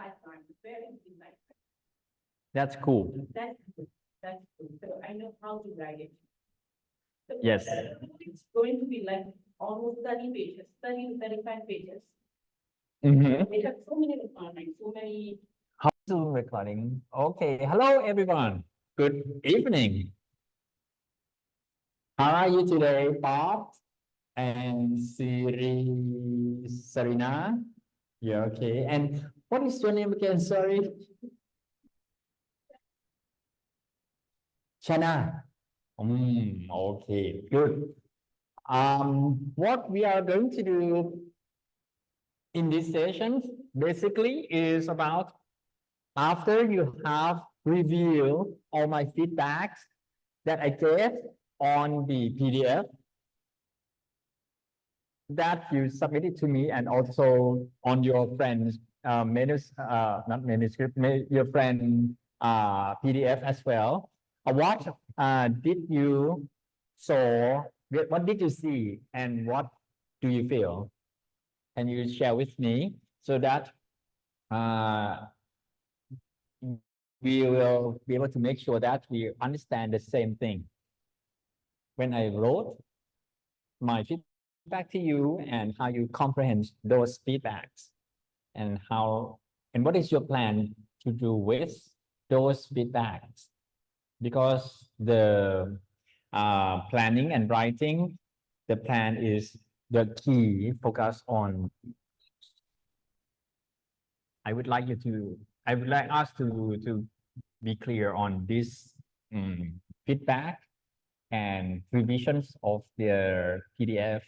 pipeline, very easy pipeline. That's cool. That's good. That's good. So I know how to write it. So Yes. It's going to be like almost 30 pages, 30 to 35 pages. Mm-hmm. They have so many requirements, so many. How Zoom recording? Okay. Hello, everyone. Good evening. How are you today, Bob and Serena? Yeah, okay. And what is your name again? Sorry. Shana. Okay, good. What we are going to do in this session basically is about after you have reviewed all my feedbacks that I gave on the PDF that you submitted to me and also on your friend's not manuscript, your friend PDF as well. What did you saw? What did you see, and what do you feel? Can you share with me so that we will be able to make sure that we understand the same thing? When I wrote my feedback to you and how you comprehend those feedbacks and what is your plan to do with those feedbacks? Because the planning and writing, the plan is the key focus on. I would like us to be clear on this feedback and revisions of the PDF.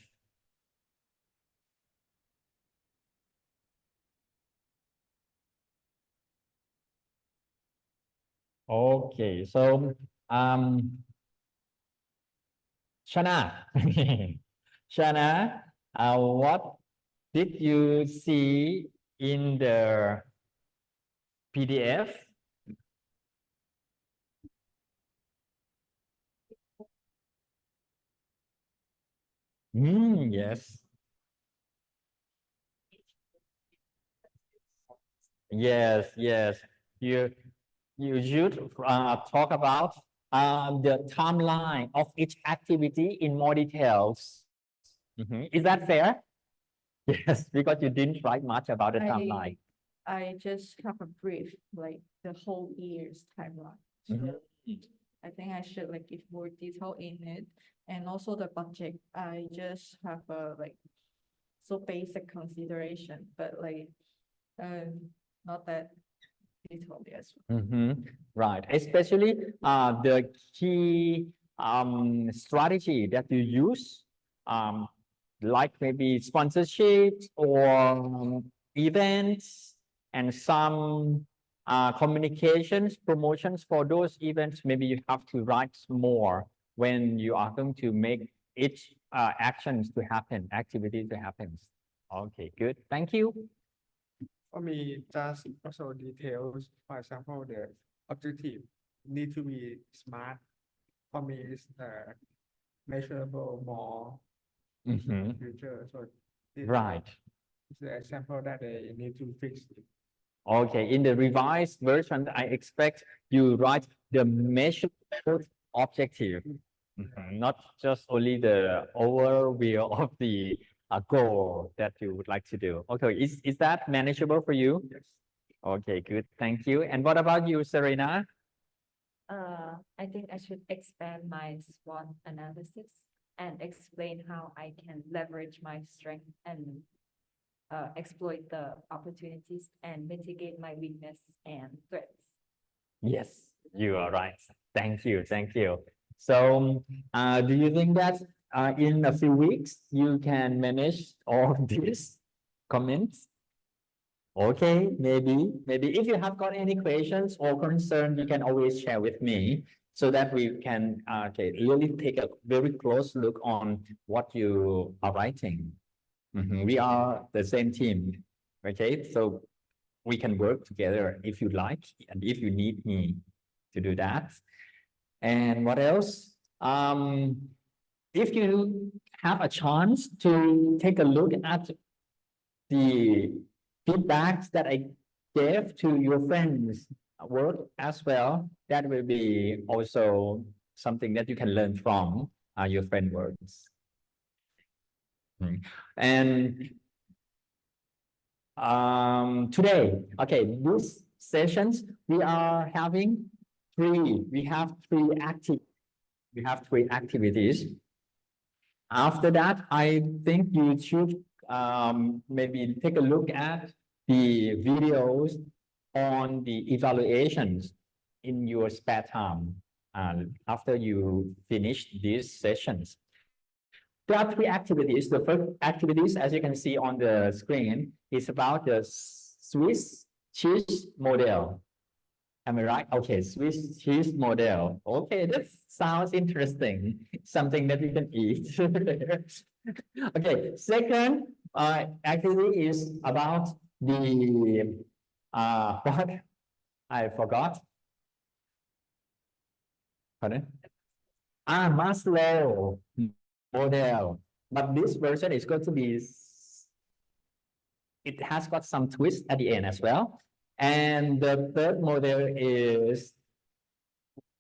Okay, so Shana, Shana, what did you see in the PDF? Yes. Yes, yes. You should talk about the timeline of each activity in more details. Is that fair? Yes, because you didn't write much about the timeline. I just have a brief, like the whole year's timeline. So I think I should like give more detail in it. And also the budget, I just have a like so basic consideration, but like not that detailed, yes. Right, especially the key strategy that you use, like maybe sponsorships or events and some communications, promotions for those events. Maybe you have to write more when you are going to make each actions to happen, activity to happen. Okay, good. Thank you. For me, just also details. For example, the objective need to be smart. For me, it's measurable more in the future. So this Right. is the example that they need to fix. Okay, in the revised version, I expect you write the measurable objective, not just only the overview of the goal that you would like to do. Okay, is that manageable for you? Yes. Okay, good. Thank you. And what about you, Serena? I think I should expand my SWOT analysis and explain how I can leverage my strength and exploit the opportunities and mitigate my weakness and threats. Yes, you are right. Thank you. Thank you. So, do you think that in a few weeks you can manage all of these comments? Okay, maybe if you have got any questions or concerns, you can always share with me so that we can really take a very close look on what you are writing. We are the same team, okay? So we can work together if you like and if you need me to do that. And what else? If you have a chance to take a look at the feedbacks that I gave to your friends work as well, that will be also something that you can learn from your friend words. And today, okay, these sessions we are having we have three activities. After that, I think you should maybe take a look at the videos on the evaluations in your spare time after you finish these sessions. There are three activities. The first activities, as you can see on the screen, is about the Swiss cheese model. Am I right? Okay, Swiss cheese model. Okay, that sounds interesting. Something that you can eat. Okay, second activity is about the what? I forgot. Pardon? Maslow model. But this version is going to be, it has got some twist at the end as well. And the third model is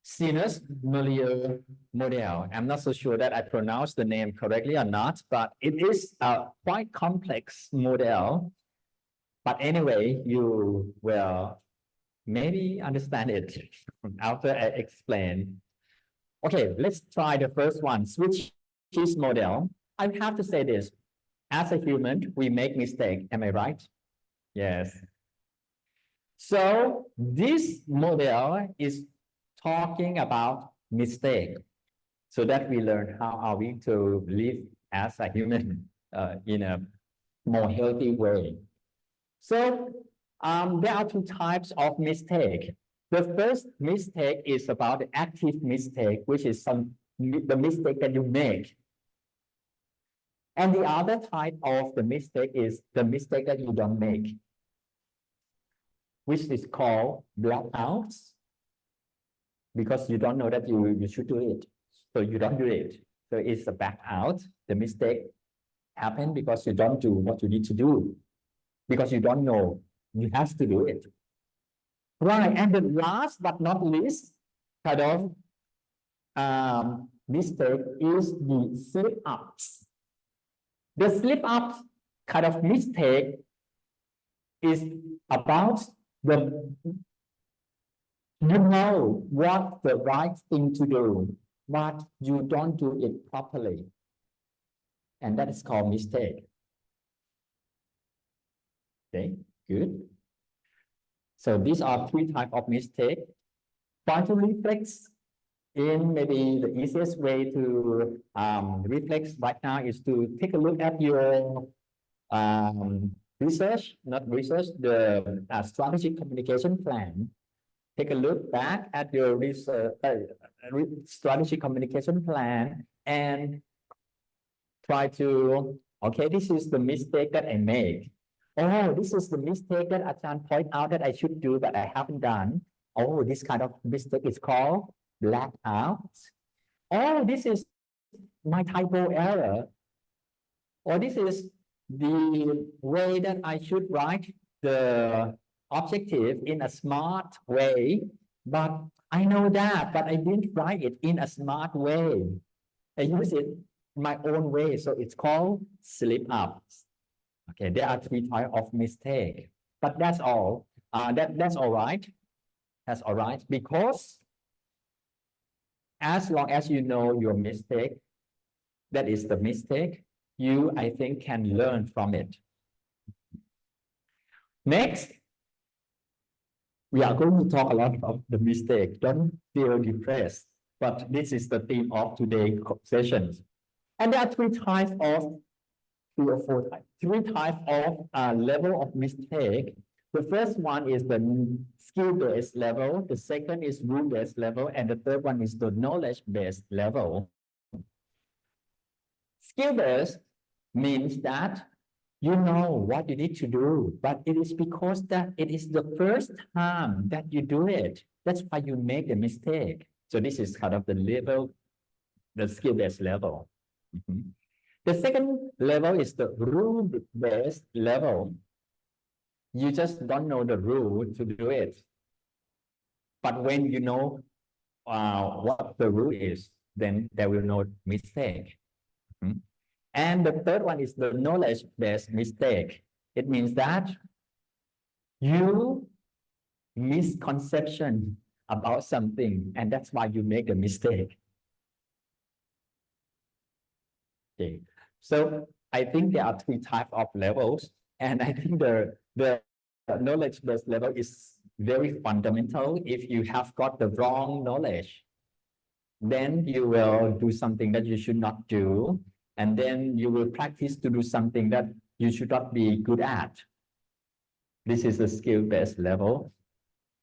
Sinus Melior model. I'm not so sure that I pronounced the name correctly or not, but it is a quite complex model. But anyway, you will maybe understand it after I explain. Okay, let's try the first one, switch cheese model. I have to say this, as a human, we make mistakes. Am I right? Yes. So this model is talking about mistake, so that we learn how are we to live as a human in a more healthy way. So there are two types of mistake. The first mistake is about the active mistake, which is the mistake that you make. And the other type of the mistake is the mistake that you don't make, which is called blackouts, because you don't know that you should do it. So you don't do it. So it's a back out. The mistake happened because you don't do what you need to do, because you don't know you have to do it. Right, and the last but not least kind of mistake is the slip-ups. The slip-ups kind of mistake is about you know what the right thing to do, but you don't do it properly. And that is called mistake. Okay, good. So these are three types of mistake. Try to reflect in maybe the easiest way to reflect right now is to take a look at your research, not research, the strategic communication plan. Take a look back at your research, strategic communication plan and try to, okay, this is the mistake that I made. Oh, this is the mistake that Achan point out that I should do, but I haven't done. Oh, this kind of mistake is called blackout. Oh, this is my typo error. Or this is the way that I should write the objective in a smart way, but I know that, but I didn't write it in a smart way. I use it my own way, so it's called slip-ups. Okay, there are three types of mistake, but that's all. That's all right. That's all right, because as long as you know your mistake, that is the mistake, you, I think, can learn from it. Next, we are going to talk a lot about the mistake. Don't feel depressed, but this is the theme of today's sessions. And there are three types of level of mistake. The first one is the skill-based level, the second is rule-based level, and the third one is the knowledge-based level. Skill-based means that you know what you need to do, but it is because that it is the first time that you do it. That's why you make the mistake. So this is kind of the level, the skill-based level. The second level is the rule-based level. You just don't know the rule to do it. But when you know what the rule is, then there will no mistake. Mhm. And the third one is the knowledge-based mistake. It means that you misconception about something, and that's why you make a mistake. Okay, so I think there are three types of levels, and I think the knowledge-based level is very fundamental. If you have got the wrong knowledge, then you will do something that you should not do, and then you will practice to do something that you should not be good at. This is the skill-based level.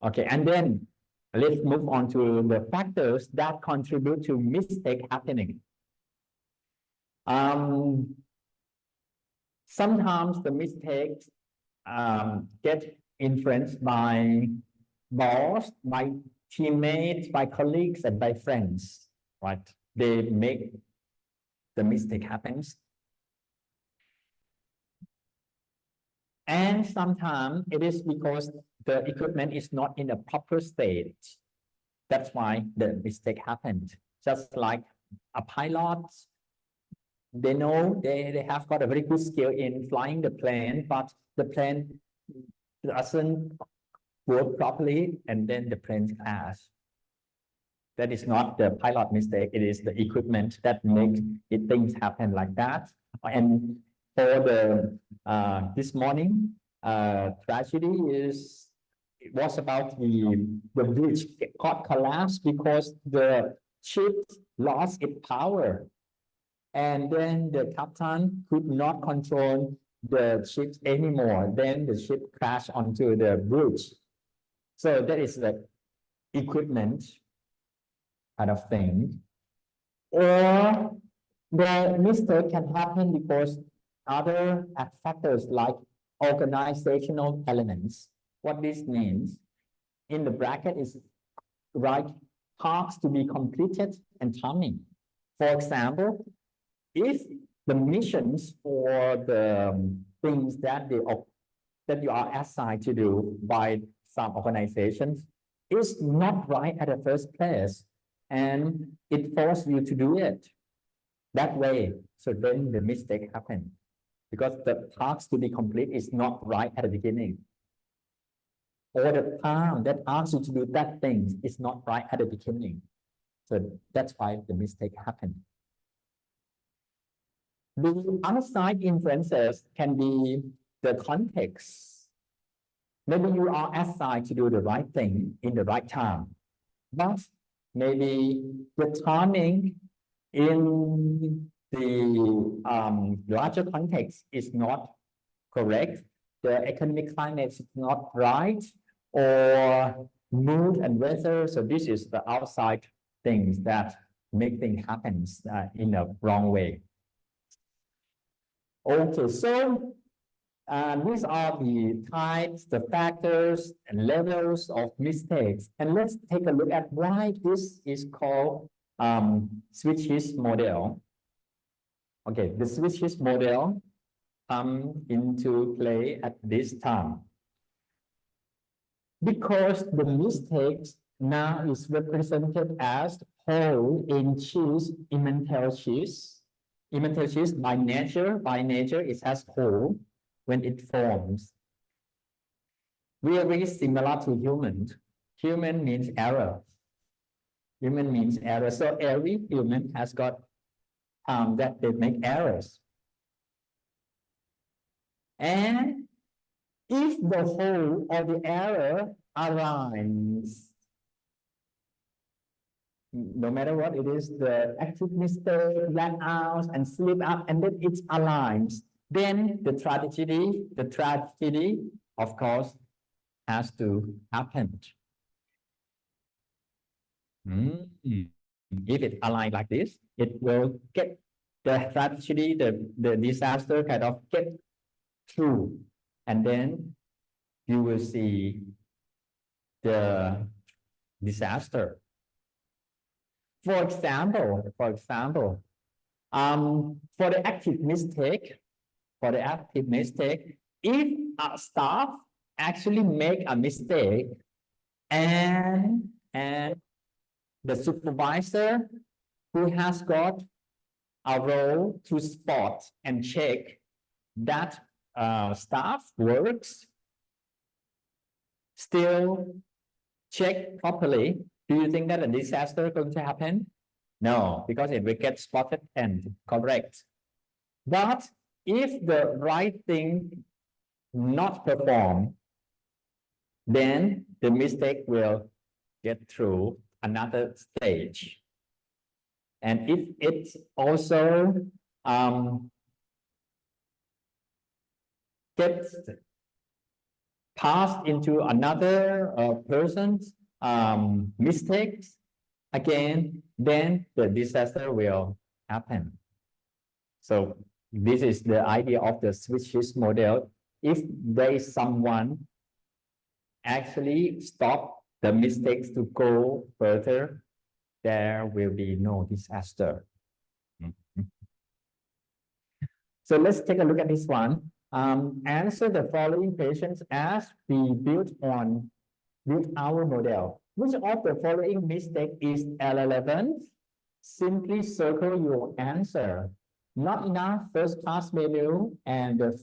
Okay, and then let's move on to the factors that contribute to mistake happening. Sometimes the mistakes get influenced by boss, by teammates, by colleagues, and by friends, right? They make the mistake happens. And sometimes it is because the equipment is not in a proper state. That's why the mistake happened. Just like a pilot, they know they have got a very good skill in flying the plane, but the plane doesn't work properly, and then the plane crash. That is not the pilot mistake, it is the equipment that makes things happen like that. And for the this morning tragedy it was about the bridge got collapsed because the ship lost its power, and then the captain could not control the ship anymore. Then the ship crashed onto the bridge. So that is the equipment kind of thing. Or the mistake can happen because other factors like organizational elements. What this means, in the bracket is right tasks to be completed and timing. For example, if the missions or the things that you are assigned to do by some organizations is not right at the first place, and it forces you to do it that way. So then the mistake happens because the task to be complete is not right at the beginning, or the time that asks you to do that thing is not right at the beginning. So that's why the mistake happened. The outside influences can be the context. Maybe you are assigned to do the right thing in the right time, but maybe the timing in the larger context is not correct. The economic climate is not right, or mood and weather. So this is the outside things that make things happen in a wrong way. Okay, so these are the types, the factors, and levels of mistakes. And let's take a look at why this is called switches model. Okay, the switches model come into play at this time, because the mistakes now is represented as whole in cheese, Emmental cheese. Emmental cheese by nature it has whole when it forms. Very similar to human. Human means error. Human means error. So every human has got that they make errors. And if the whole or the error aligns, no matter what it is, the active mistake, lag out, and slip up, and then it aligns, then the tragedy, of course, has to happen. If it aligns like this, it will get the tragedy, the disaster kind of get through, and then you will see the disaster. For example, for the active mistake, if a staff actually make a mistake and the supervisor who has got a role to spot and check that staff works still check properly, do you think that a disaster is going to happen? No, because it will get spotted and correct. But if the right thing not performed, then the mistake will get through another stage. And if it's also gets passed into another person's mistakes again, then the disaster will happen. So this is the idea of the switches model. If there is someone actually stop the mistakes to go further, there will be no disaster. So let's take a look at this one. Answer the following questions as we build on with our model. Which of the following mistake is irrelevant? Simply circle your answer. Not enough first-class menu and the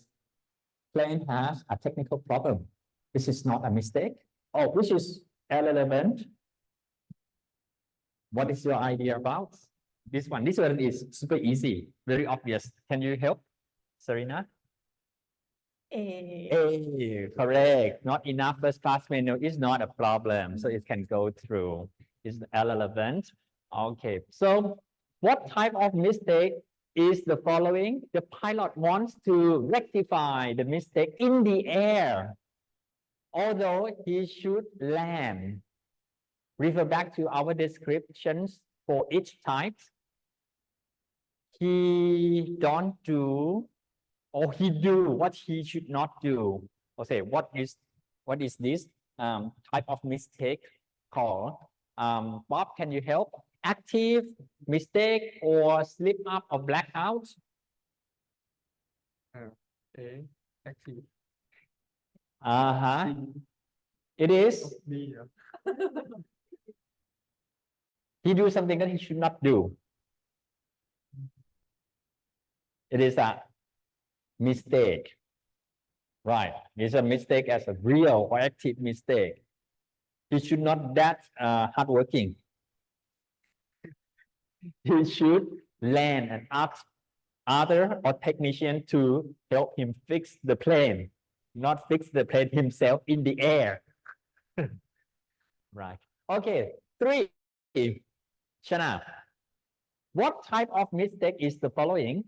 plane has a technical problem. This is not a mistake. Oh, which is irrelevant? What is your idea about this one? This one is super easy, very obvious. Can you help, Serena? Correct. Not enough first class menu is not a problem. So it can go through. It's irrelevant. Okay. So what type of mistake is the following? The pilot wants to rectify the mistake in the air, although he should land. Refer back to our descriptions for each type. He don't do or he do what he should not do. Okay, what is this type of mistake called? Bob, can you help? Active mistake or slip up or blackout? A, active. It is. B, He do something that he should not do. It is a mistake. Right. It's a mistake as a real or active mistake. He should not that hardworking. He should land and ask other or technician to help him fix the plane, not fix the plane himself in the air. Right. Okay. 3. Shana, what type of mistake is the following?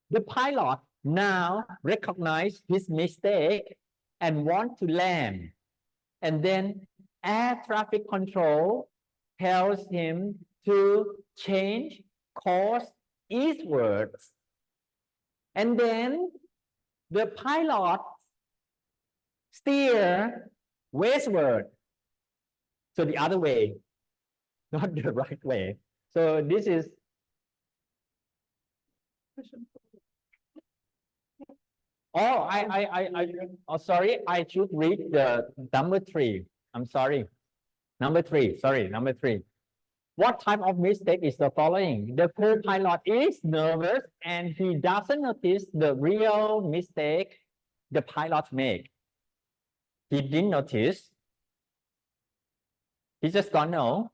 The pilot now recognize his mistake and want to land. And then air traffic control tells him to change course eastwards. And then the pilot steer westward. So the other way, not the right way. So this is sorry, I should read the number 3. I'm sorry. Number 3, sorry, number 3. What type of mistake is the following? The co-pilot is nervous and he doesn't notice the real mistake the pilot made. He didn't notice. He just don't know.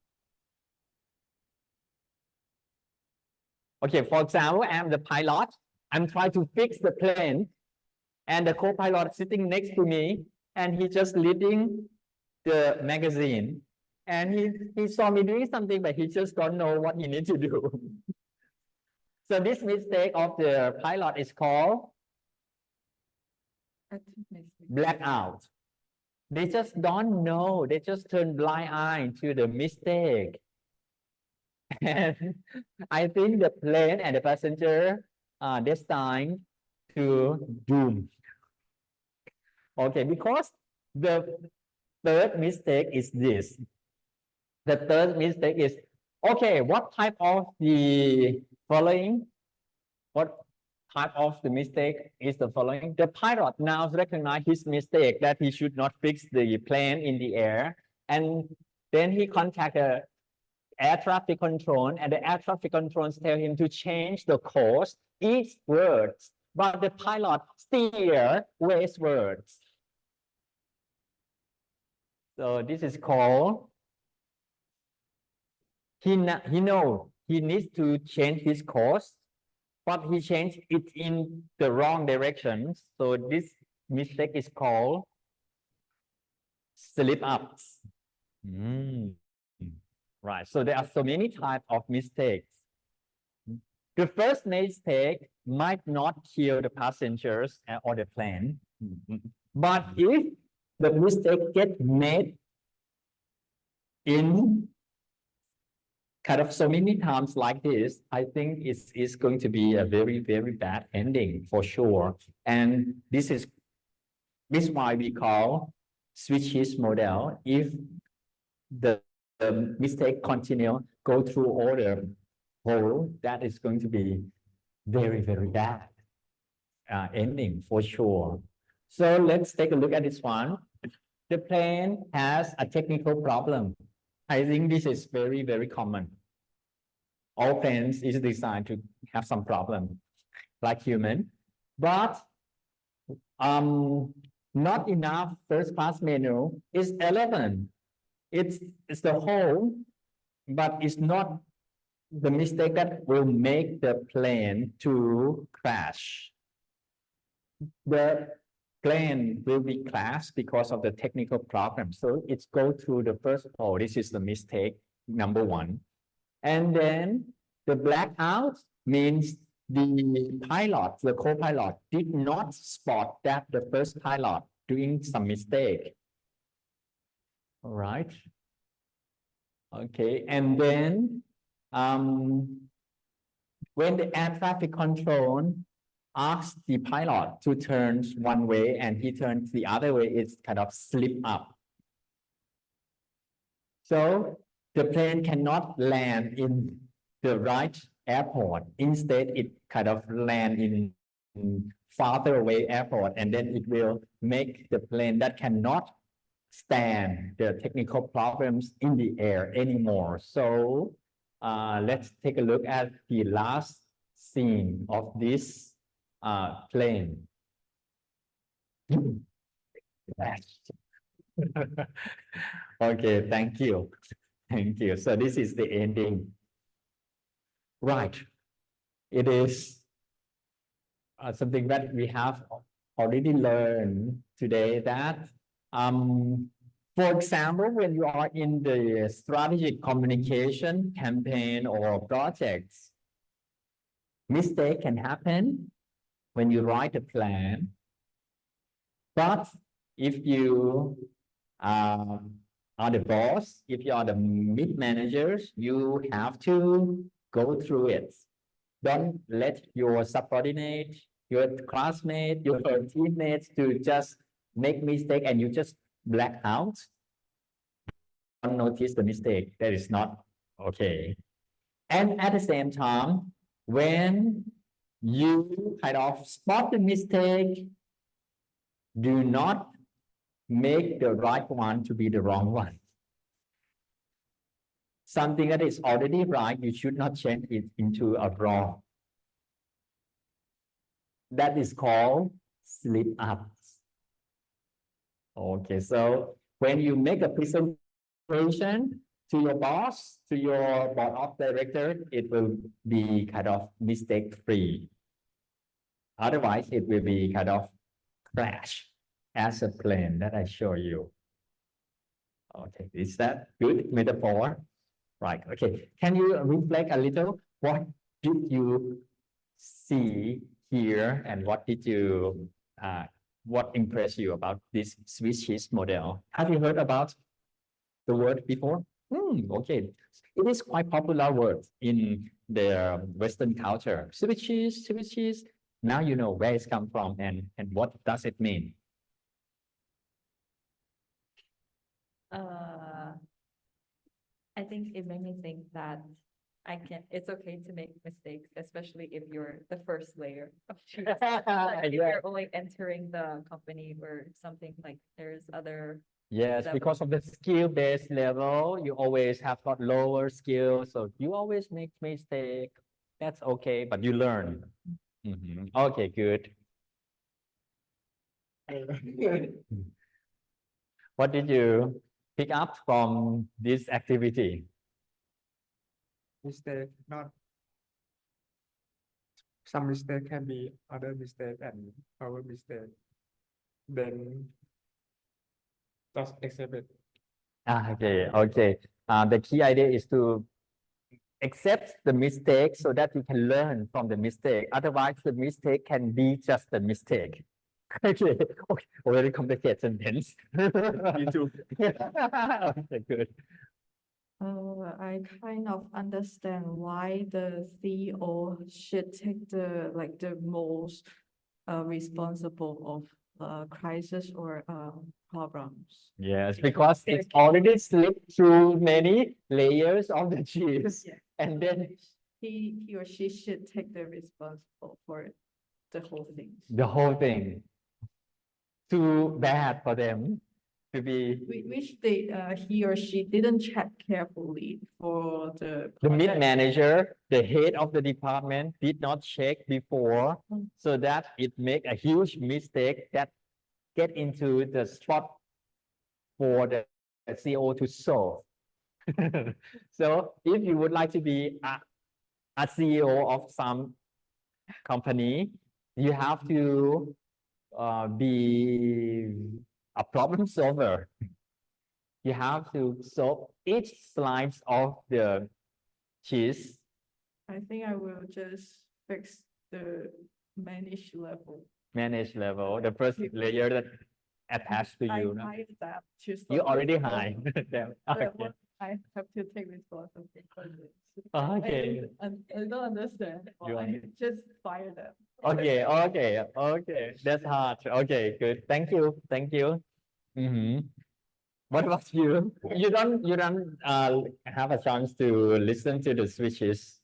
Okay, for example, I'm the pilot. I'm trying to fix the plane and the co-pilot sitting next to me and he just reading the magazine and he saw me doing something but he just don't know what he needs to do. So this mistake of the pilot is called blackout. They just don't know. They just turn blind eye to the mistake. And I think the plane and the passenger are destined to doom. Okay, because the third mistake is this. The third mistake is, okay, what type of the following? What type of the mistake is the following. The pilot now recognize his mistake that he should not fix the plane in the air. And then he contact the air traffic control, and the air traffic controls tell him to change the course eastwards, but the pilot steer westwards. So this is called, he know he needs to change his course, but he changed it in the wrong direction. So this mistake is called slip ups. Right. So there are so many types of mistakes. The first mistake might not kill the passengers or the plane, but if the mistake gets made in kind of so many times like this, I think it's going to be a very, very bad ending for sure. And this is why we call switches model. If the mistake continue, go through all the hole, that is going to be very, very bad ending for sure. So let's take a look at this one. The plane has a technical problem. I think this is very, very common. All planes is designed to have some problem, like human, but not enough first class menu is 11. It's the whole, but it's not the mistake that will make the plane to crash. The plane will be crashed because of the technical problem. So it's go through the first hole. This is the mistake number one. And then the blackout means the pilot, the co-pilot did not spot that the first pilot doing some mistake. All right. Okay. And then when the air traffic control asks the pilot to turn one way and he turns the other way, it's kind of slip up. So the plane cannot land in the right airport. Instead, it kind of land in farther away airport, and then it will make the plane that cannot stand the technical problems in the air anymore. So let's take a look at the last scene of this plane. Okay, thank you. Thank you. So this is the ending. Right. It is something that we have already learned today that, for example, when you are in the strategic communication campaign or projects, mistake can happen when you write a plan. But if you are the boss, if you are the mid managers, you have to go through it. Don't let your subordinate, your classmate, your teammates to just make mistake and you just black out. Don't notice the mistake. That is not okay. And at the same time, when you kind of spot the mistake, do not make the right one to be the wrong one. Something that is already right, you should not change it into a wrong. That is called slip ups. Okay, so when you make a presentation to your boss, to your board of directors, it will be kind of mistake free. Otherwise, it will be kind of crash as a plane that I show you. Okay, is that good metaphor? Right, okay. Can you reflect a little? What did you see here and what did you, what impressed you about this switches model? Have you heard about the word before? Okay, it is quite popular word in the Western culture. Switches. Now you know where it's come from and what does it mean? I think it made me think that it's okay to make mistakes, especially if you're the first layer of cheese. Like, if Yeah. you're only entering the company or something, like there's other, Yes, level. because of the skill-based level, you always have got lower skills, so you always make mistake. That's okay, but you learn. Mhm. Okay, good. What did you pick up from this activity? Mistake, not some mistake can be other mistake and our mistake. Then just accept it. Okay, okay. The key idea is to accept the mistake so that you can learn from the mistake. Otherwise, the mistake can be just a mistake. Okay, okay, very complicated sentence. Me too. Okay, good. I kind of understand why the CEO should take the most responsible of crisis or problems. Yes, because it's already slipped through many layers of the cheese, Yeah. and then He or she should take the responsible for the whole thing. the whole thing. Too bad for them to be Which he or she didn't check carefully for the. the mid project. manager, the head of the department did not check before, so that it make a huge mistake that get into the spot for the CEO to solve. So if you would like to be a CEO of some company, you have to be a problem solver. You have to solve each slice of the cheese. I think I will just fix the manage level. Manage level, the first layer that attached to I you. No? hide that to. You solve already the hide problem. them. But Okay. what I have to take responsibility for this. Okay. I don't understand. You I just fire them. Okay, okay, okay. That's hard. Okay, good. Thank you. Thank you. What about you? You don't have a chance to listen to the switches.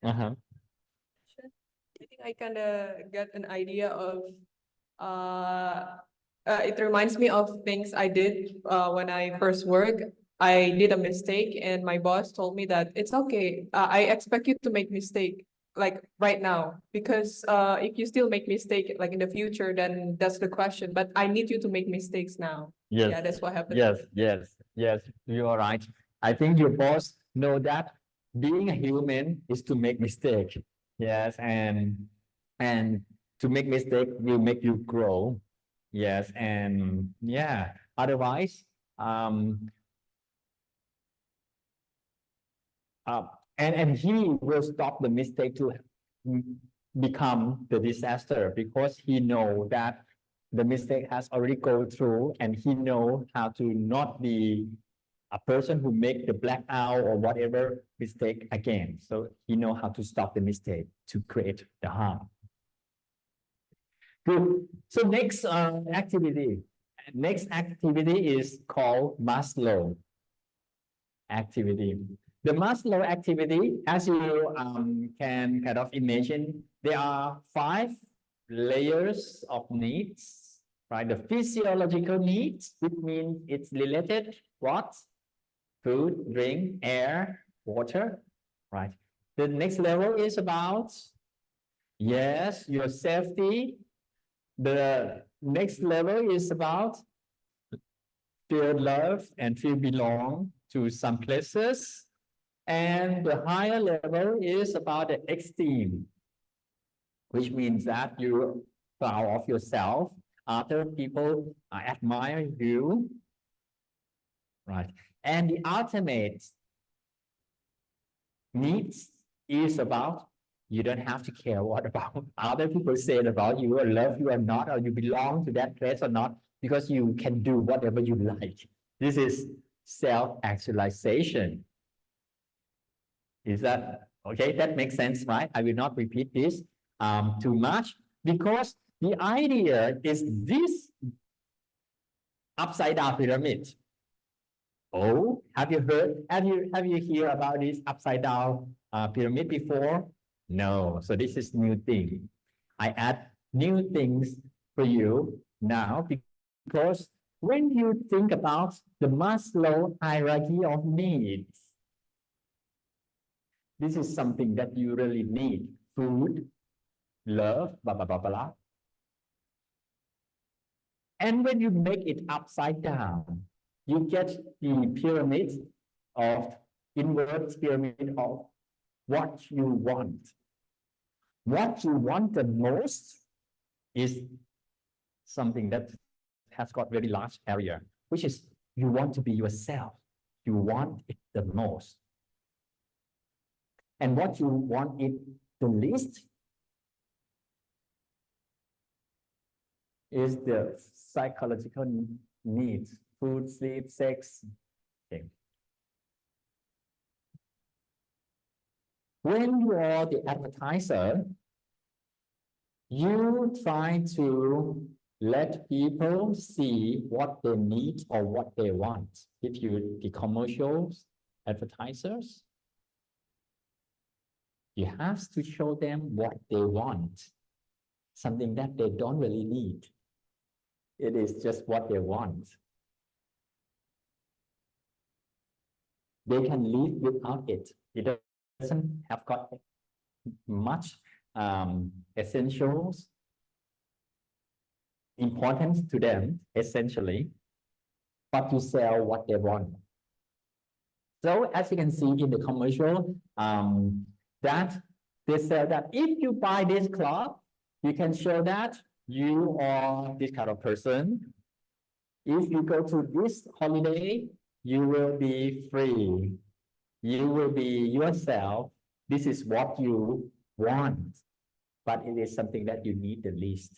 Uh-huh. I think I kind of get an idea of, it reminds me of things I did when I first work. I did a mistake and my boss told me that it's okay. I expect you to make mistake like right now, because if you still make mistake like in the future, then that's the question. But I need you to make mistakes now. Yes. Yeah, that's what happened. Yes, you are right. I think your boss know that being a human is to make mistake. Yes, and to make mistake will make you grow. Yes, and yeah, otherwise, and he will stop the mistake to become the disaster, because he know that the mistake has already gone through, and he know how to not be a person who make the blackout or whatever mistake again. So he know how to stop the mistake to create the harm. Good. So next activity. Next activity is called Maslow activity. The Maslow activity, as you can kind of imagine, there are 5 layers of needs, right? The physiological needs, which means it's related what? Food, drink, air, water, right? The next level is about, yes, your safety. The next level is about feel love and feel belong to some places. And the higher level is about the esteem, which means that you're proud of yourself. Other people admire you, right? And the ultimate needs is about you don't have to care what about other people say about you, or love you or not, or you belong to that place or not, because you can do whatever you like. This is self-actualization. Is that okay? That makes sense, right? I will not repeat this too much, because the idea is this upside down pyramid. Oh, have you heard, have you hear about this upside down pyramid before? No, so this is new thing. I add new things for you now because when you think about the Maslow hierarchy of needs, this is something that you really need. Food, love, blah, blah, blah, blah. And when you make it upside down, you get the pyramid of inverse pyramid of what you want. What you want the most is something that has got very large area, which is you want to be yourself. You want it the most. And what you want it the least is the psychological needs, food, sleep, sex. Okay. When you are the advertiser, you try to let people see what they need or what they want. If you the commercials advertisers, you have to show them what they want, something that they don't really need. It is just what they want. They can live without it. It doesn't have got much essentials importance to them, essentially, but you sell what they want. So as you can see in the commercial, that they sell that if you buy this cloth, you can show that you are this kind of person. If you go to this holiday, you will be free. You will be yourself. This is what you want, but it is something that you need the least.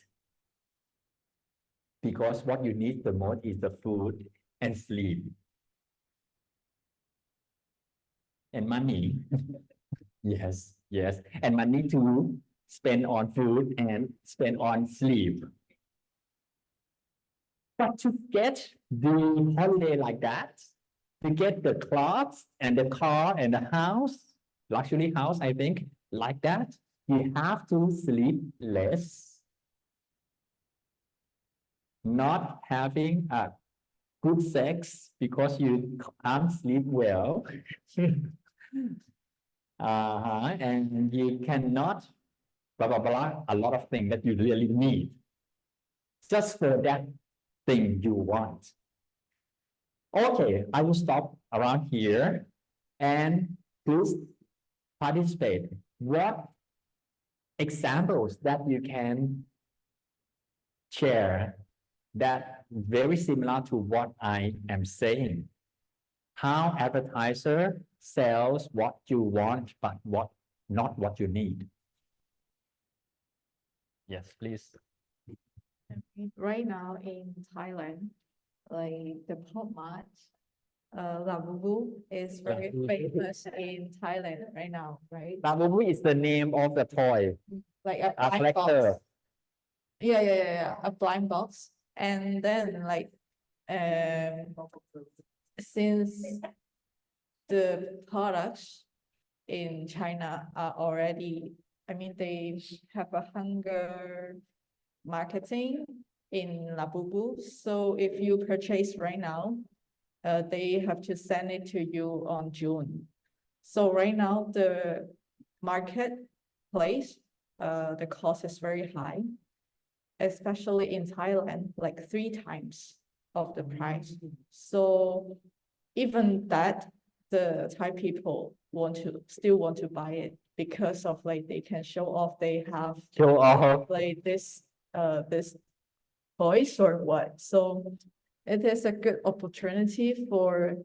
Because what you need the most is the food and sleep. And money. Yes, yes. And money to spend on food and spend on sleep. But to get the holiday like that, to get the clothes and the car and the house, luxury house, I think, like that, you have to sleep less. Not having a good sex because you can't sleep well. And you cannot, blah, blah, blah, a lot of things that you really need. Just for that thing you want. Okay, I will stop around here and please participate. What examples that you can share that very similar to what I am saying? How advertiser sells what you want, but not what you need. Yes, please. Right now in Thailand, like the Pop Mart, Labubu is very Labubu. famous in Thailand right now, right? Labubu is the name of the toy, Like a blind collector. box. Yeah, a blind box. And then like, since the products in China are already, I mean, they have a hunger marketing in Labubu. So if you purchase right now, they have to send it to you on June. So right now the marketplace, the cost is very high, especially in Thailand, like 3 times of the price. So even that, the Thai people still want to buy it because of like they can show off they have Show off. like this toys or what. So it is a good opportunity for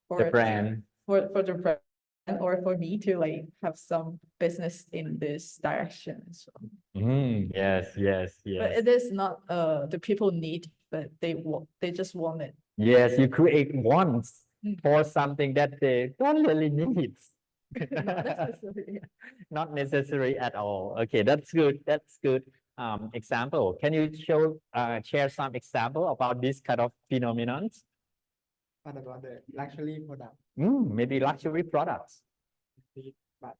The brand. for the brand or for me to like have some business in this direction. So Yes, yes, but yes. it is not the people need, but they just want it. Yes, you create wants Mm. for something that they don't really need. Not necessarily. Not necessary at all. Okay, that's good. That's good. Example. Can you share some example about this kind of phenomenon? What about the luxury product? Maybe luxury products. But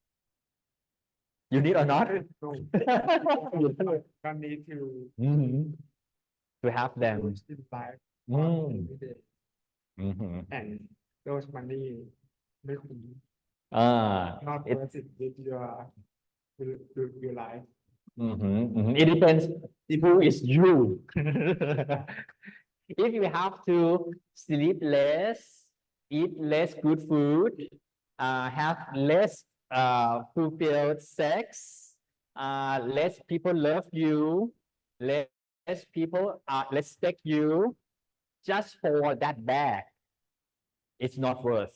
You need or not? no, You don't don't need to Mhm. To have them. use in life Mm. every day. Mhm. And those money make me not It, worth it with your life. It depends who is you. If you have to sleep less, eat less good food, have less fulfilled sex, less people love you, less people respect you, just for that bag, it's not worth.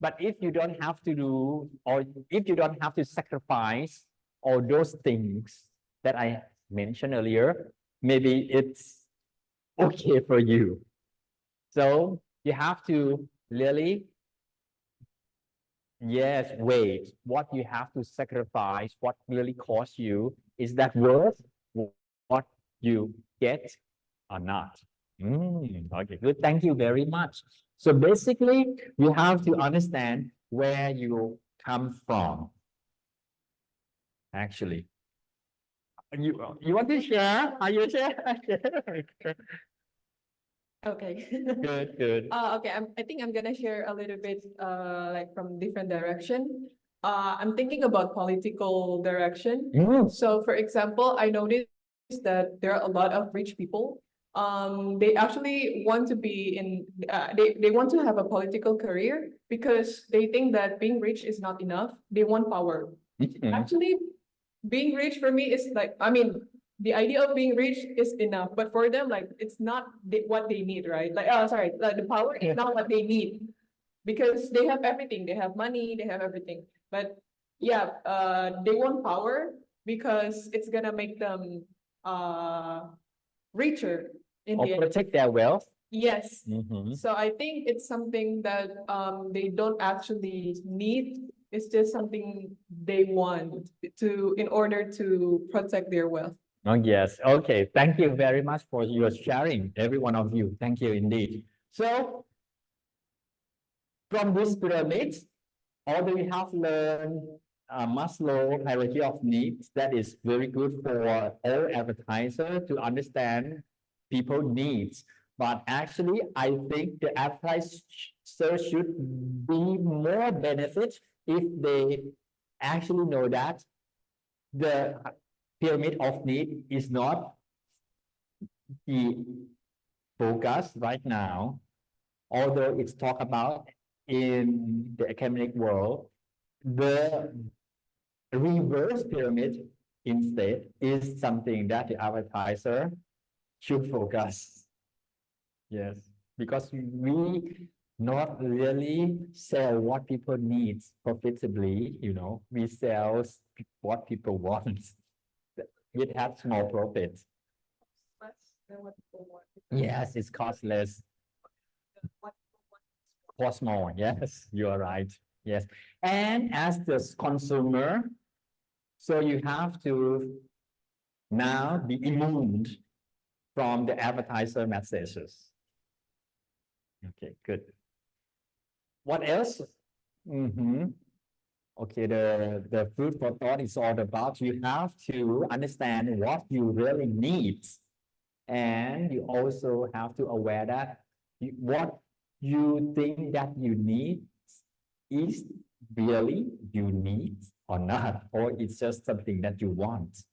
But if you don't have to do, or if you don't have to sacrifice all those things that I mentioned earlier, maybe it's okay for you. So you have to really, yes, wait, what you have to sacrifice, what really costs you, is that worth what you get or not? Okay, good. Thank you very much. So basically, you have to understand where you come from. Actually, you want to share? Are you share? Okay. Good, good. Okay, I think I'm gonna share a little bit, like from different direction. I'm thinking about political direction. So for example, I noticed that there are a lot of rich people. They actually want to be in, they want to have a political career because they think that being rich is not enough. They want power. Actually, being rich for me is like, I mean, the idea of being rich is enough, but for them, like, it's not what they need, right? Like, oh, sorry, like the power is not what they need because they have everything. They have money, they have everything. But yeah, they want power because it's gonna make them richer in Or the end. protect their wealth. Yes. Mhm. So I think it's something that they don't actually need. It's just something they want to in order to protect their wealth. Oh, yes. Okay. Thank you very much for your sharing, every one of you. Thank you indeed. So, from this pyramid, although we have learned Maslow hierarchy of needs, that is very good for all advertisers to understand people needs. But actually, I think the advertiser should be more benefit if they actually know that the pyramid of need is not the focus right now, although it's talked about in the academic world. The reverse pyramid instead is something that the advertiser should focus. Yes, because we not really sell what people need profitably, we sell what people want. It has small profits. Yes, it's costless. Cost more. Yes, you are right. Yes. And as the consumer, so you have to now be immune from the advertiser messages. Okay, good. What else? Okay, the food for thought is all about you have to understand what you really need. And you also have to aware that what you think that you need is really you need or not, or it's just something that you want.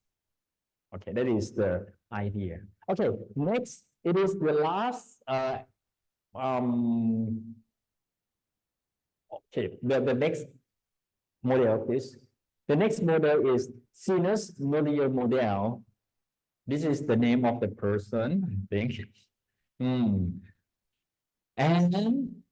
Okay, that is the idea. Okay, next, it is the last okay, the next model, please. The next model is Sinus Muller model. This is the name of the person, I think. And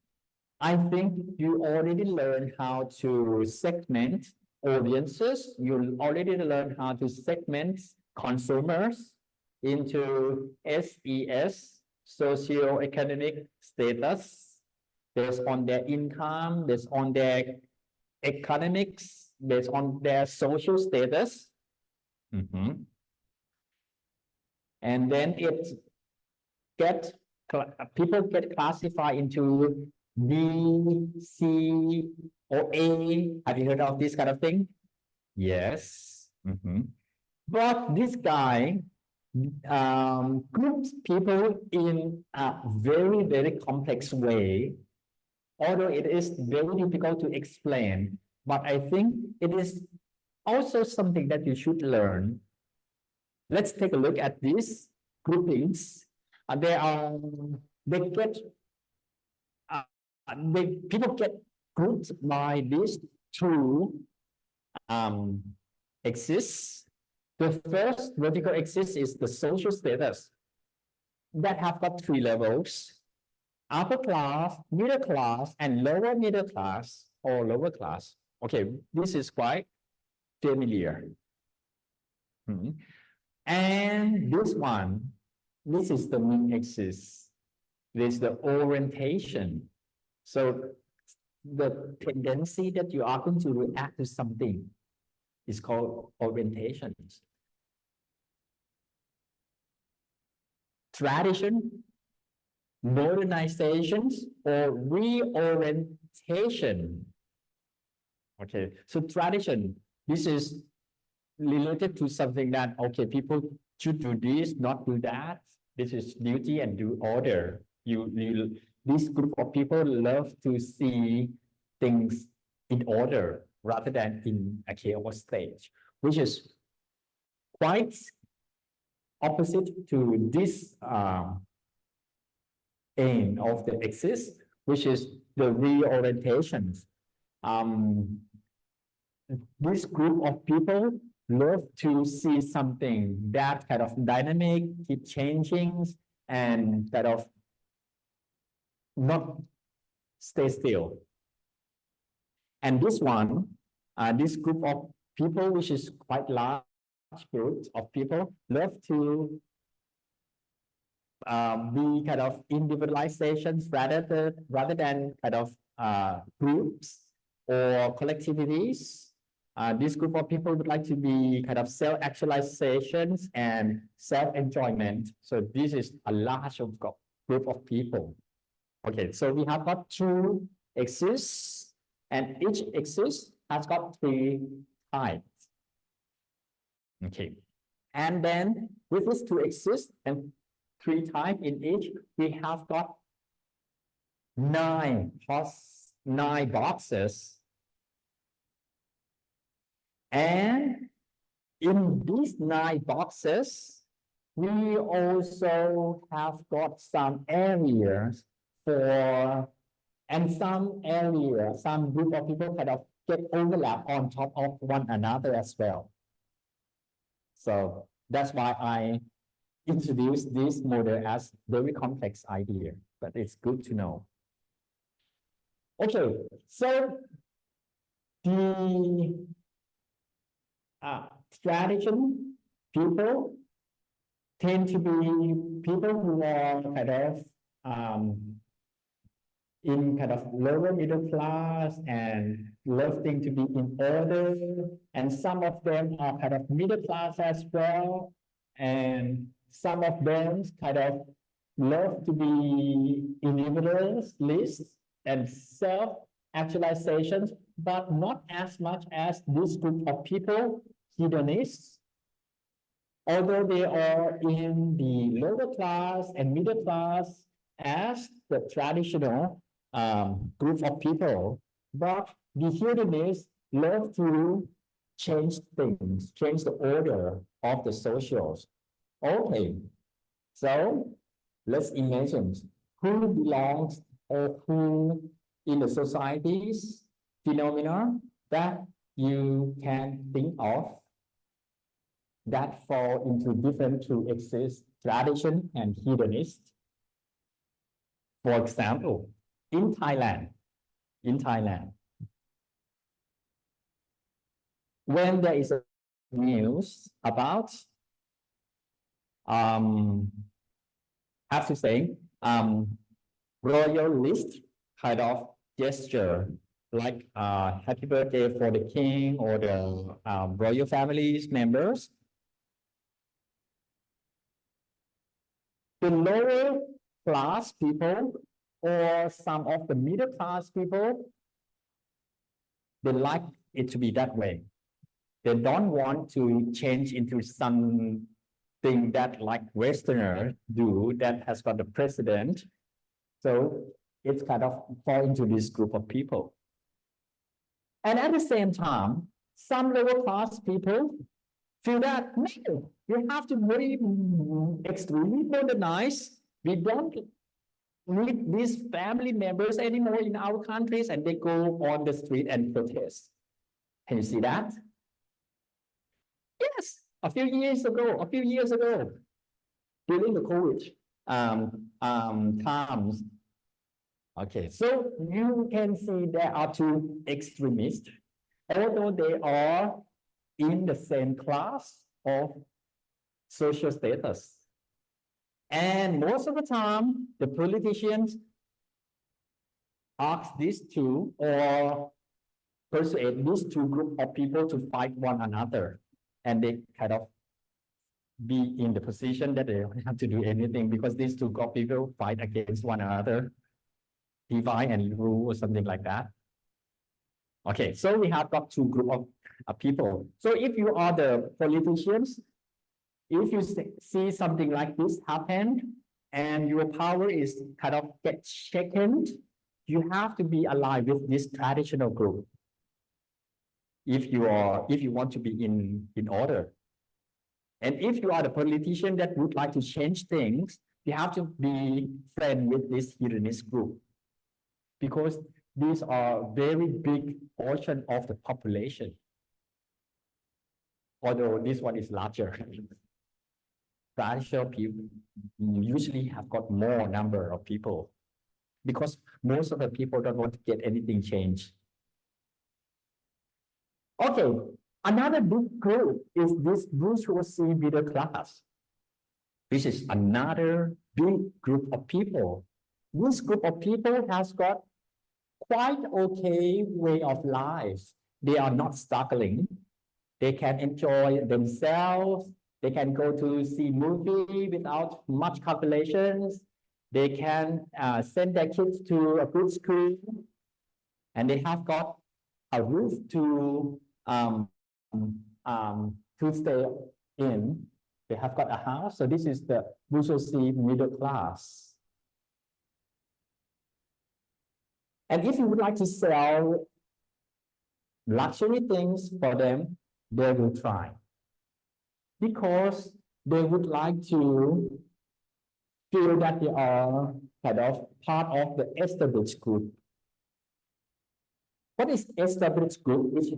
I think you already learned how to segment audiences. You already learned how to segment consumers into SES, socioeconomic status, based on their income, based on their economics, based on their social status. And then it gets people get classified into B, C, or A. Have you heard of this kind of thing? Yes. But this guy groups people in a very, very complex way, although it is very difficult to explain. But I think it is also something that you should learn. Let's take a look at these groupings. They get people get grouped by these two axes. The first vertical axis is the social status that have got three levels: upper class, middle class, and lower middle class or lower class. Okay, this is quite familiar. And this is the mean axis. This is the orientation. So the tendency that you are going to react to something is called orientation. Tradition, modernizations, or reorientation. Okay, so tradition, this is related to something that, okay, people should do this, not do that. This is duty and do order. This group of people love to see things in order rather than in a chaos stage, which is quite opposite to this aim of the axis, which is the reorientations. This group of people love to see something that kind of dynamic, keep changing, and kind of not stay still. And this group of people, which is quite large groups of people, love to be kind of individualizations rather than kind of groups or collectivities. This group of people would like to be kind of self-actualizations and self-enjoyment. So this is a large group of people. Okay, so we have got two axes, and each axis has got three types. Okay, and then with these two axes and three types in each, we have got nine boxes. And in these 9 boxes, we also have got some areas some group of people kind of get overlap on top of one another as well. So that's why I introduced this model as very complex idea, but it's good to know. Okay, so the tradition people tend to be people who are kind of in kind of lower middle class and love things to be in order, and some of them are kind of middle class as well, and some of them kind of love to be individualists and self-actualizations, but not as much as this group of people, hedonists. Although they are in the lower class and middle class as the traditional group of people, but the hedonists love to change things, change the order of the socials. Okay, so let's imagine who belongs or who in the society's phenomena that you can think of that fall into different two axes, tradition and hedonist. For example, in Thailand, when there is a news about have to say royalist kind of gesture, like happy birthday for the king or the royal family's members. The lower class people or some of the middle class people, they like it to be that way. They don't want to change into something that like Westerner do that has got the president. So it's kind of fall into this group of people. And at the same time, some lower class people feel that no, you have to be extremely modernized. We don't need these family members anymore in our countries, and they go on the street and protest. Can you see that? Yes, a few years ago, during the COVID times. Okay, so you can see there are two extremists, although they are in the same class of social status. And most of the time, the politicians ask these two or persuade these two groups of people to fight one another. And they kind of be in the position that they don't have to do anything because these two group of people fight against one another, divide and rule or something like that. Okay, so we have got two group of people. So if you are the politicians, if you see something like this happen and your power is kind of get shaken, you have to be aligned with this traditional group. If you want to be in order. And if you are the politician that would like to change things, you have to be friend with this hedonist group. Because these are very big portion of the population. Although this one is larger. Traditional people usually have got more number of people because most of the people don't want to get anything changed. Okay, another big group is this bourgeoisie middle class. This is another big group of people. This group of people has got quite okay way of life. They are not struggling. They can enjoy themselves. They can go to see movie without much calculations. They can send their kids to a good school, and they have got a roof to stay in. They have got a house. So this is the bourgeoisie middle class. And if you would like to sell luxury things for them, they will try. Because they would like to feel that they are kind of part of the established group. What is established group, which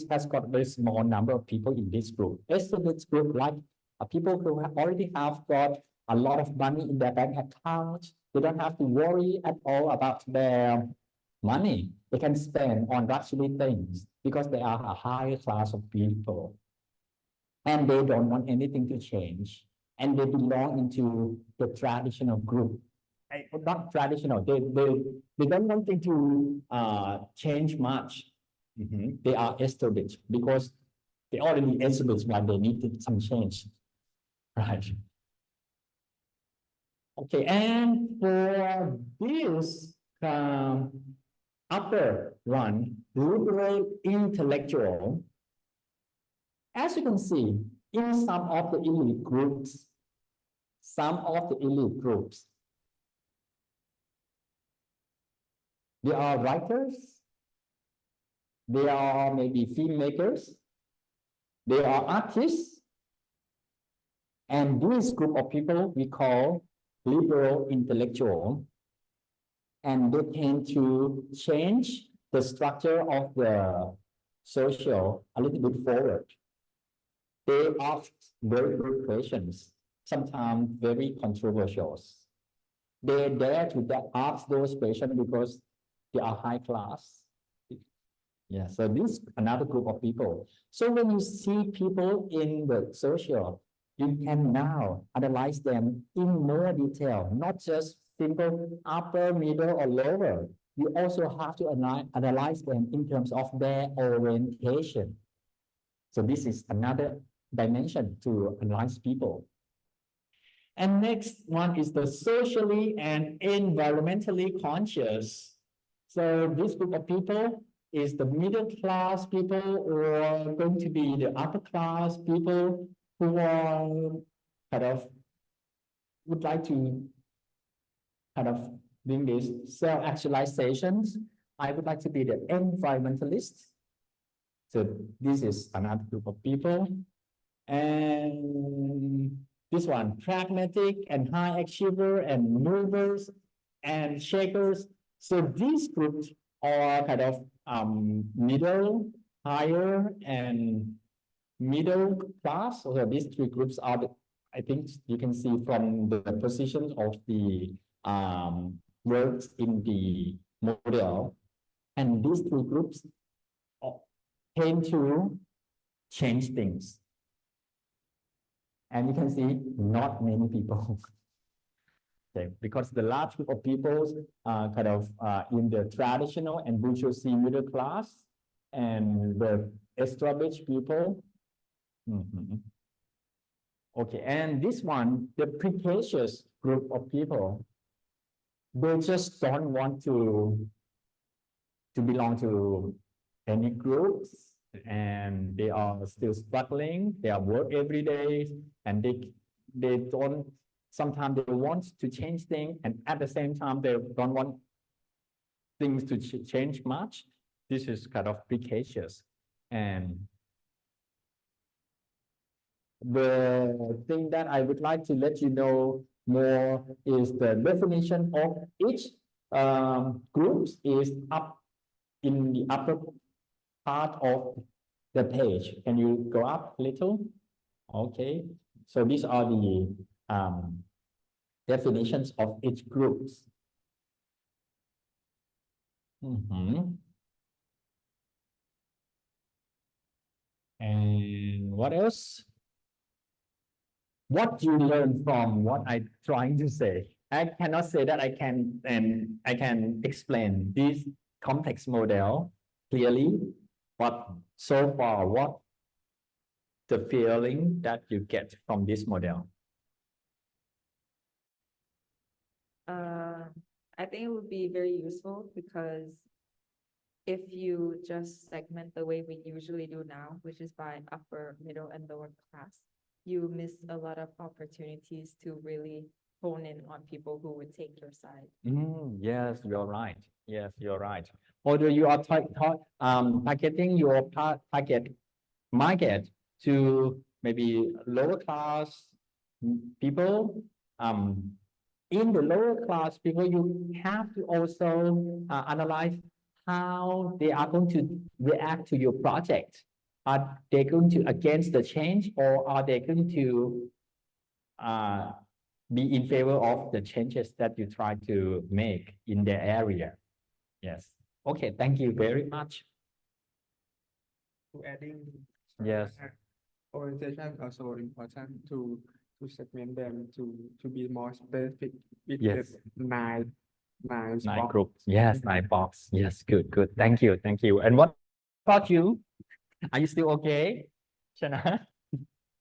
has got a very small number of people in this group? Established group like people who already have got a lot of money in their bank account. They don't have to worry at all about their money. They can spend on luxury things because they are a higher class of people. And they don't want anything to change. And they belong into the traditional group. Not traditional, they don't want things to change much. They are established because they already established when they needed some change. Right. Okay, and for this upper one, liberal intellectual, as you can see, in some of the elite groups, they are writers, they are maybe filmmakers, they are artists, and this group of people we call liberal intellectual, and they tend to change the structure of the social a little bit forward. They ask very good questions, sometimes very controversial. They dare to ask those questions because they are high class. Yeah, so this is another group of people. So when you see people in the social, you can now analyze them in more detail, not just simple upper, middle, or lower. You also have to analyze them in terms of their orientation. So this is another dimension to analyze people. And next one is the socially and environmentally conscious. So this group of people is the middle class people or going to be the upper class people who are kind of would like to kind of doing this self-actualizations. I would like to be the environmentalist. So this is another group of people. And this one, pragmatic and high achiever and movers and shakers. So these groups are kind of middle, higher, and middle class. So these three groups are, I think you can see from the positions of the words in the model. And these three groups tend to change things. And you can see not many people. Okay, because the large group of people kind of in the traditional and bourgeoisie middle class and the established people. Okay, and this one, the precocious group of people, they just don't want to belong to any groups, and they are still struggling. They are work every day, and they don't. Sometimes they want to change things, and at the same time they don't want things to change much. This is kind of precocious, and the thing that I would like to let you know more is the definition of each groups is up in the upper part of the page. Can you go up a little? Okay. So these are the definitions of each groups. And what else? What you learn from what I'm trying to say. I cannot say that I can explain this complex model clearly, but so far, what the feeling that you get from this model? I think it would be very useful because if you just segment the way we usually do now, which is by upper, middle, and lower class, you miss a lot of opportunities to really hone in on people who would take your side. Yes, you're right. Yes, you're right. Although you are targeting your target market to maybe lower class people. In the lower class people, you have to also analyze how they are going to react to your project. Are they going to against the change, or are they going to be in favor of the changes that you try to make in their area? Yes. Okay, thank you very much. To adding. Yes. Orientation also important to segment them to be more specific with Yes. the nine Groups. Yes, 9 box. Yes, good. Thank you. And what about you? Are you still okay, Shana?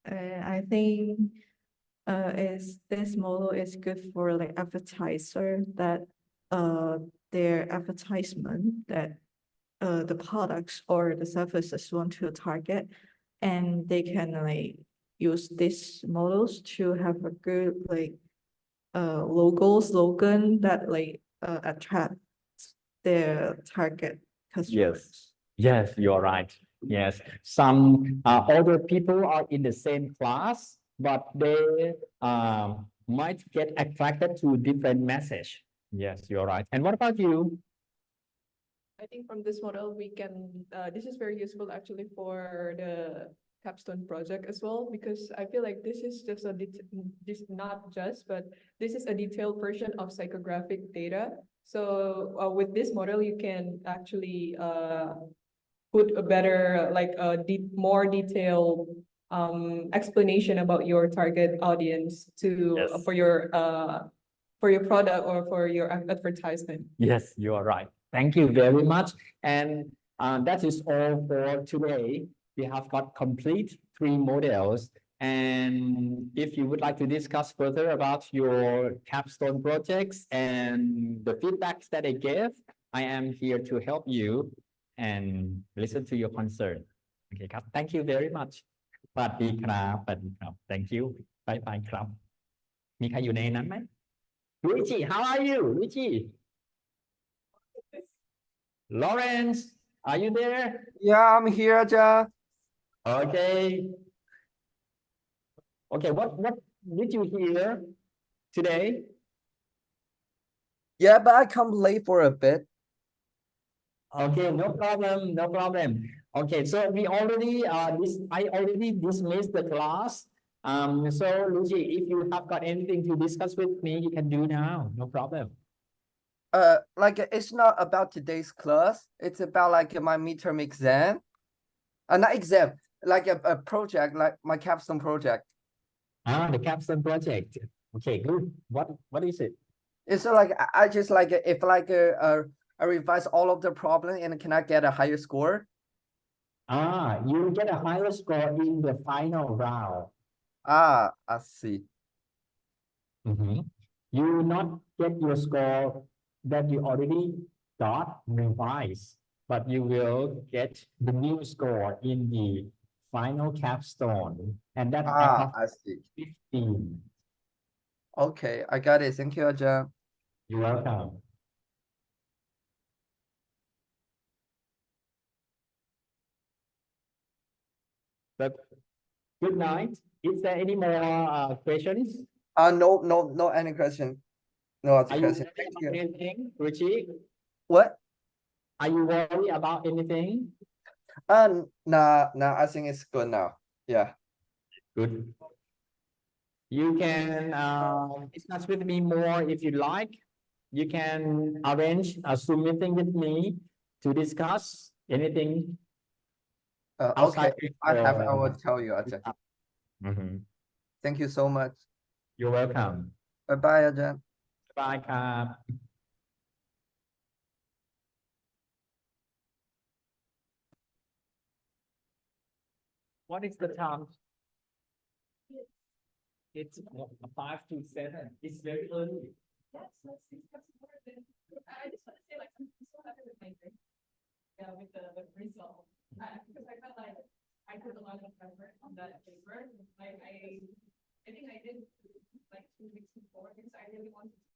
I think is this model is good for like advertiser that their advertisement that the products or the services want to target, and they can like use these models to have a good like slogan that like attracts their target customers. Yes, you're right. Yes, some older people are in the same class, but they might get attracted to different message. Yes, you're right. And what about you? I think from this model, we can, this is very useful actually for the capstone project as well, because I feel like this is just but this is a detailed version of psychographic data. So with this model, you can actually put a better, like more detailed explanation about your target audience Yes. for your product or for your advertisement. Yes, you are right. Thank you very much. And that is all for today. We have got complete 3 models, And if you would like to discuss further about your capstone projects and the feedbacks that I gave, I am here to help you and listen to your concern. Okay ครับ thank you very much สวัสดีครับสวัสดีครับ thank you bye bye ครับ มีใครอยู่ในนั้นไหม Luigi how are you Luigi Lawrence are you there Yeah, I'm here, อาจารย์ okay okay what did you hear today Yeah, but I come late for a bit. Okay, no problem, no problem. Okay, so we already I already dismissed the class. So Luigi, if you have got anything to discuss with me, you can do now, no problem. Like it's not about today's class. It's about like my midterm exam. Not exam, like a project, like my capstone project. The capstone project. Okay, good. What is it? It's like I just like if like I revise all of the problem and can I get a higher score? You will get a higher score in the final round. I see. You will not get your score that you already got revised, but you will get the new score in the final capstone, and that I have I see. 15. Okay, I got it. Thank you, อาจารย์ You're welcome. But good night. Is there any more questions? No any question. No other Are you question. worried Thank about you. anything, Ruchi? What? Are you worried about anything? Nah, I think it's good now. Yeah. Good. You can discuss with me more if you like. You can arrange a Zoom meeting with me to discuss anything Okay, outside. if I have, I will tell you, อาจารย์ Thank you so much. You're welcome. Bye bye, อาจารย์ Bye ครับ What is the time? It's 5 to 7. It's very early. Yes, let's discuss more then. I just want to say, like, I'm so happy with my grade. Yeah, with the result. Because I felt like I put a lot of effort on that paper. Like, I think I did like 2 weeks before because I really wanted to